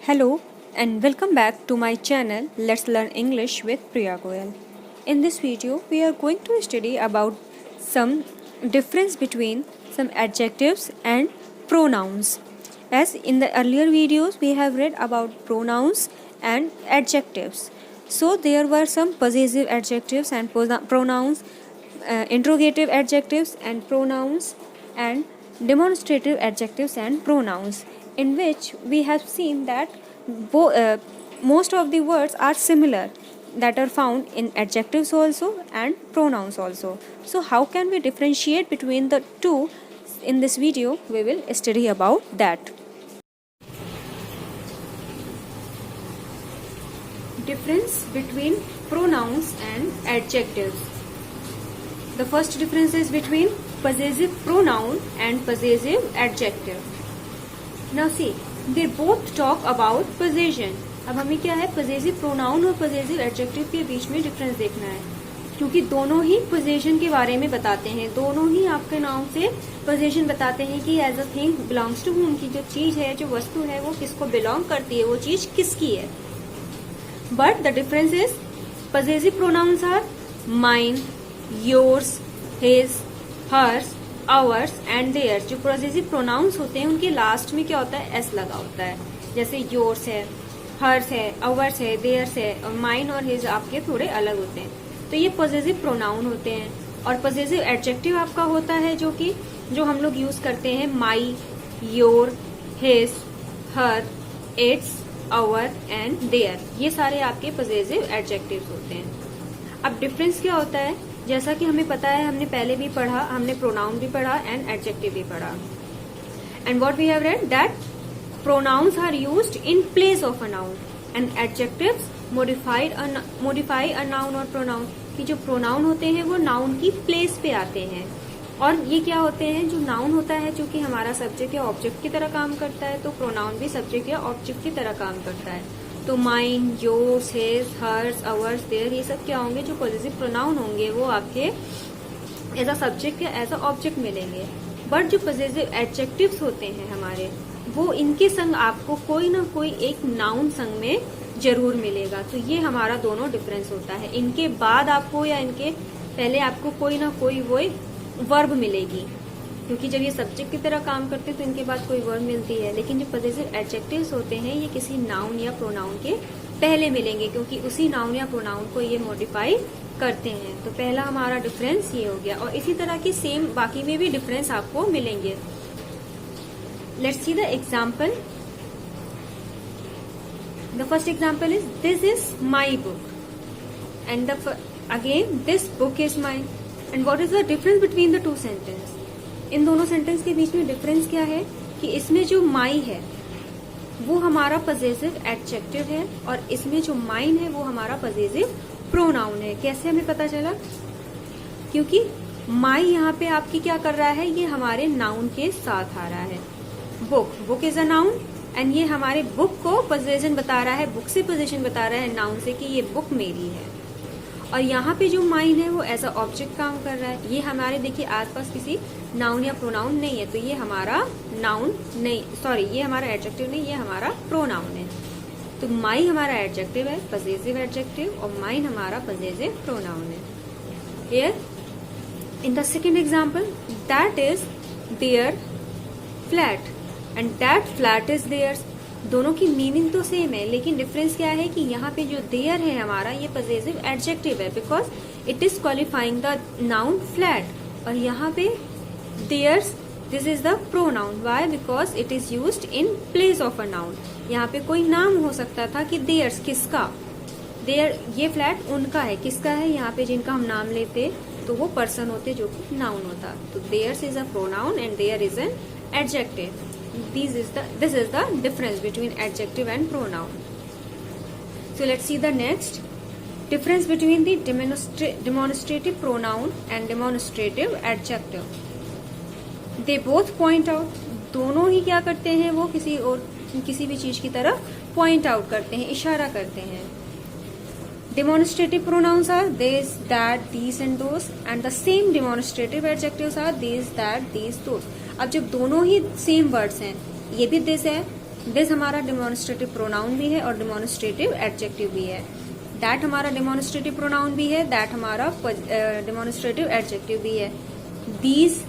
Hello and welcome back to my channel Let's Learn English with Priya Goyal. In this video we are going to study about some difference between some adjectives and pronouns. As in the earlier videos we have read about pronouns and adjectives. So there were some possessive adjectives and pronouns, interrogative adjectives and pronouns, and demonstrative adjectives and pronouns, in which we have seen that most of the words are similar that are found in adjectives also and pronouns also. So how can we differentiate between the two? In this video we will study about that. Difference between pronouns and adjectives. The first difference is between possessive pronoun and possessive adjective. Now see, they both talk about possession. अब हमें क्या है, possessive pronoun और possessive adjective के बीच में difference देखना है, क्योंकि दोनों ही possession के बारे में बताते हैं, दोनों ही आपके नाम से possession बताते हैं कि as a thing belongs to whom, की जो चीज है, जो वस्तु है, वो किसको belong करती है, वो चीज किसकी है. But the difference is possessive pronouns are mine, yours, his, hers, ours and theirs. जो possessive pronouns होते हैं उनके लास्ट में क्या होता है, s लगा होता है. जैसे yours है, hers है, ours है, theirs है, और mine और his आपके थोड़े अलग होते हैं. तो ये possessive pronoun होते हैं. और possessive adjective आपका होता है जो हम लोग यूज करते हैं my, your, his, her, its, our and their. ये सारे आपके possessive adjectives होते हैं. अब डिफरेंस क्या होता है, जैसा कि हमें पता है, हमने पहले भी पढ़ा, हमने प्रोनाउन भी पढ़ा एंड एडजेक्टिव भी पढ़ा. And what we have read that pronouns are used in place of a noun and adjectives modify a noun और प्रोनाउन. कि जो प्रोनाउन होते हैं वो नाउन की प्लेस पे आते हैं. और ये क्या होते हैं, जो नाउन होता है जो कि हमारा सब्जेक्ट या ऑब्जेक्ट की तरह काम करता है, तो प्रोनाउन भी सब्जेक्ट या ऑब्जेक्ट की तरह काम करता है. तो mine, yours, his, hers, ours, their, ये सब क्या होंगे, जो पॉजिटिव प्रोनाउन होंगे वो आपके एज अ सब्जेक्ट या एज अ ऑब्जेक्ट मिलेंगे. बट जो पॉजिटिव एडजेक्टिव्स होते हैं हमारे, वो इनके संग आपको कोई ना कोई एक नाउन संग में जरूर मिलेगा. तो ये हमारा दोनों डिफरेंस होता है. इनके बाद आपको या इनके पहले आपको कोई ना कोई वो वर्ब मिलेगी, क्योंकि जब ये सब्जेक्ट की तरह काम करते हैं तो इनके बाद कोई वर्ब मिलती है. लेकिन जो पॉजिटिव एडजेक्टिव्स होते हैं ये किसी नाउन या प्रोनाउन के पहले मिलेंगे, क्योंकि उसी नाउन या प्रोनाउन को ये मॉडिफाई करते हैं. तो पहला हमारा डिफरेंस ये हो गया. और इसी तरह की सेम बाकी में भी डिफरेंस आपको मिलेंगे. Let's see the example. The first example is this is my book and again this book is mine. And what is the difference between the two sentence. इन दोनों सेंटेंस के बीच में डिफरेंस क्या है कि इसमें जो माई है वो हमारा पॉजिटिव एडजेक्टिव है और इसमें जो माइन है वो हमारा पॉजिटिव प्रोनाउन है. कैसे हमें पता चला, क्योंकि माई यहाँ पे आपकी क्या कर रहा है, ये हमारे नाउन के साथ आ रहा है. Book is a noun and ये हमारे बुक को पोजीशन बता रहा है, बुक से पोजीशन बता रहा है नाउन से कि ये बुक मेरी है. और यहाँ पे जो माइन है वो एज अ ऑब्जेक्ट काम कर रहा है. ये हमारे देखिए आसपास किसी नाउन या प्रोनाउन नहीं है, तो ये हमारा नाउन नहीं, सॉरी ये हमारा एडजेक्टिव नहीं, ये हमारा प्रोनाउन है. तो माई हमारा एडजेक्टिव है, पॉजिटिव एडजेक्टिव, और माइन हमारा पॉजिटिव प्रोनाउन है. Here in the second example, that is their flat and that flat is theirs. दोनों की मीनिंग तो सेम है, लेकिन डिफरेंस क्या है कि यहाँ पे जो देयर है हमारा, ये पॉजिटिव एडजेक्टिव है because it is qualifying the noun flat. और यहाँ पे theirs, this is the pronoun. Why? Because it is used in place of a noun. यहाँ पे कोई नाम हो सकता था कि देयर्स, किसका, देयर, ये फ्लैट उनका है, किसका है, यहाँ पे जिनका हम नाम लेते तो वो पर्सन होते जो कि नाउन होता. तो theirs is a pronoun and their is an adjective. This is the difference between adjective and pronoun. So let's see the next difference between the demonstrative pronoun and demonstrative adjective. They both point out. दोनों ही क्या करते हैं, वो किसी भी चीज की तरफ point out करते हैं, इशारा करते हैं. Demonstrative pronouns are this, that, these and those, and the same demonstrative adjectives are this, that, these, those. अब जब दोनों ही सेम वर्ड्स हैं, ये भी दिस है दिस हमारा डिमॉन्स्ट्रेटिव प्रोनाउन भी है और डिमॉन्स्ट्रेटिव एडजेक्टिव भी है। दैट हमारा डिमॉन्स्ट्रेटिव प्रोनाउन भी है, दैट हमारा डिमॉन्स्ट्रेटिव एडजेक्टिव भी है। दीज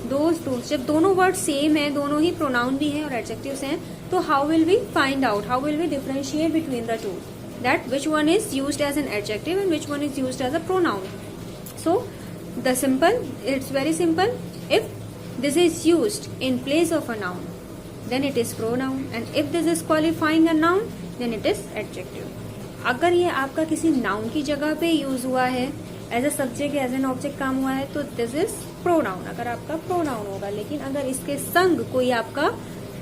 दोज जब दोनों वर्ड सेम है, दोनों ही प्रोनाउन भी हैं और एडजेक्टिव्स हैं, तो how will we find out, how will we differentiate between the two, that which one is used as an adjective and which one is used as a pronoun. So the simple, it's very simple, if this is used in place of a noun then it is pronoun and if this is qualifying a noun then it is adjective। अगर ये आपका किसी noun की जगह पे use हुआ है, as a subject as an object काम हुआ है, तो दिस इज प्रोनाउन, अगर आपका प्रोनाउन होगा। लेकिन अगर इसके संग कोई आपका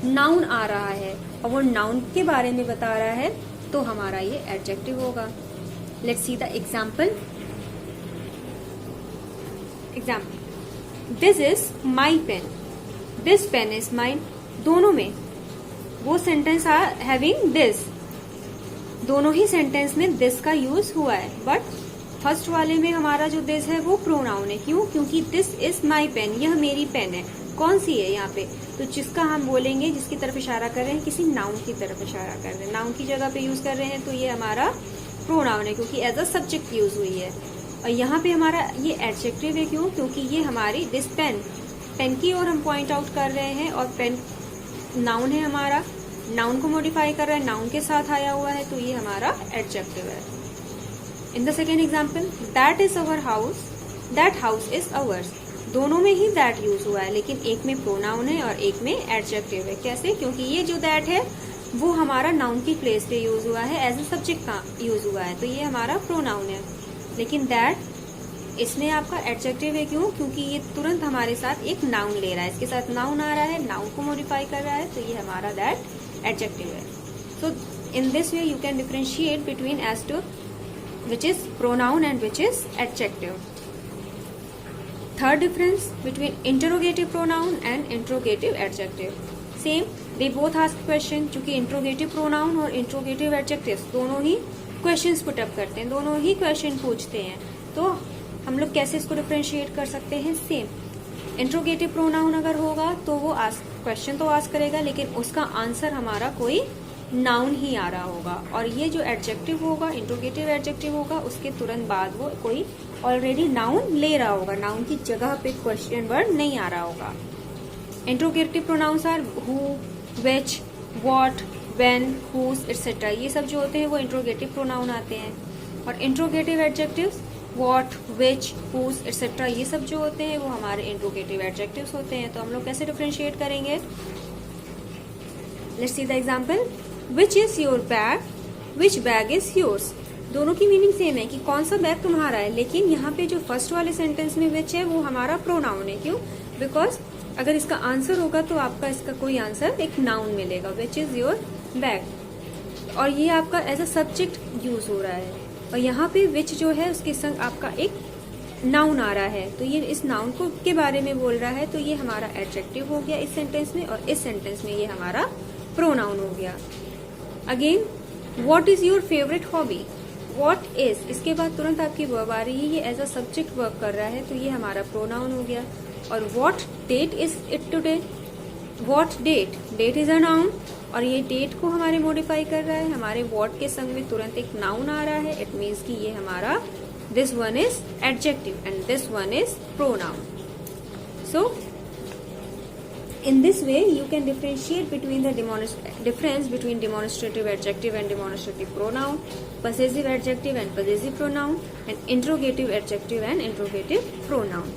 नाउन आ रहा है और वो नाउन के बारे में बता रहा है, तो हमारा ये एडजेक्टिव होगा। Let's see the example. This is my pen, this pen is mine. दोनों में वो सेंटेंस आर हैविंग दिस, दोनों ही सेंटेंस में दिस का यूज हुआ है, बट फर्स्ट वाले में हमारा जो दिस है वो प्रोनाउन है। क्यों? क्योंकि दिस इज माई पेन, यह मेरी पेन है। कौन सी है यहाँ पे? तो जिसका हम बोलेंगे, जिसकी तरफ इशारा कर रहे हैं, किसी नाउन की तरफ इशारा कर रहे हैं, नाउन की जगह पे यूज कर रहे हैं, तो ये हमारा प्रोनाउन है क्योंकि एज अ सब्जेक्ट यूज हुई है। और यहाँ पे हमारा ये एडजेक्टिव है। क्यों? क्योंकि ये हमारी दिस पेन, पेन की ओर हम पॉइंट आउट कर रहे हैं और पेन नाउन है हमारा, नाउन को मॉडिफाई कर रहा है, नाउन के साथ आया हुआ है, तो ये हमारा एडजेक्टिव है। इन the second example, that is our house, that house is ours. दोनों में ही दैट यूज हुआ है, लेकिन एक में प्रोनाउन है और एक में एडजेक्टिव है। कैसे? क्योंकि ये जो दैट है वो हमारा नाउन की प्लेस पे यूज हुआ है, एज ए सब्जेक्ट का यूज हुआ है, तो ये हमारा प्रोनाउन है। लेकिन दैट इसमें आपका एडजेक्टिव है। क्यों? क्योंकि ये तुरंत हमारे साथ एक नाउन ले रहा है, इसके साथ नाउन आ रहा है, नाउन को मॉडिफाई कर रहा है, तो ये हमारा दैट एडजेक्टिव है। So in this way you can differentiate between as to which is pronoun and which is adjective. Third difference between interrogative pronoun and interrogative adjective. Same, they both ask question. चूंकि interrogative pronoun और interrogative adjective दोनों ही questions put up करते हैं, दोनों ही question पूछते हैं, तो हम लोग कैसे इसको डिफरेंशिएट कर सकते हैं? सेम, इंट्रोगेटिव प्रोनाउन अगर होगा तो वो क्वेश्चन तो आस्क करेगा, लेकिन उसका आंसर हमारा कोई नाउन ही आ रहा होगा। और ये जो एडजेक्टिव होगा, इंट्रोगेटिव एडजेक्टिव होगा, उसके तुरंत बाद वो कोई ऑलरेडी नाउन ले रहा होगा, नाउन की जगह पे क्वेश्चन वर्ड नहीं आ रहा होगा। Interrogative pronouns are who, which, what, when, whose etcetera. ये सब जो होते हैं वो इंट्रोगेटिव प्रोनाउन आते हैं। और interrogative adjectives what, which, whose etcetera, ये सब जो होते हैं वो हमारे इंट्रोगेटिव एडजेक्टिव्स होते हैं। तो हम लोग कैसे डिफरेंशिएट करेंगे? Let's see the example. Which is your bag, which bag is yours. दोनों की मीनिंग सेम है कि कौन सा बैग तुम्हारा है, लेकिन यहाँ पे जो फर्स्ट वाले सेंटेंस में विच है वो हमारा प्रोनाउन है। क्यों? बिकॉज अगर इसका आंसर होगा तो आपका इसका कोई आंसर एक नाउन मिलेगा, विच इज योर बैग, और ये आपका एज अ सब्जेक्ट यूज हो रहा है। और यहाँ पे विच जो है उसके संग आपका एक नाउन आ रहा है, तो ये इस नाउन को के बारे में बोल रहा है, तो ये हमारा एडजेक्टिव हो गया इस सेंटेंस में, और इस सेंटेंस में ये हमारा प्रोनाउन हो गया। Again, what is your favourite hobby, what is, इसके बाद तुरंत आपकी वर्ब आ रही है, ये एज अ सब्जेक्ट वर्क कर रहा है, तो ये हमारा प्रोनाउन हो गया। और what date is it today, what date, date is a noun, और ये डेट को हमारे मॉडिफाई कर रहा है, हमारे व्हाट के संग में तुरंत एक नाउन आ रहा है, इट मीन्स कि ये हमारा this one is adjective and this one is pronoun. So in this way you can differentiate between the difference between demonstrative adjective and demonstrative pronoun, possessive adjective and possessive pronoun, and interrogative adjective and interrogative pronoun.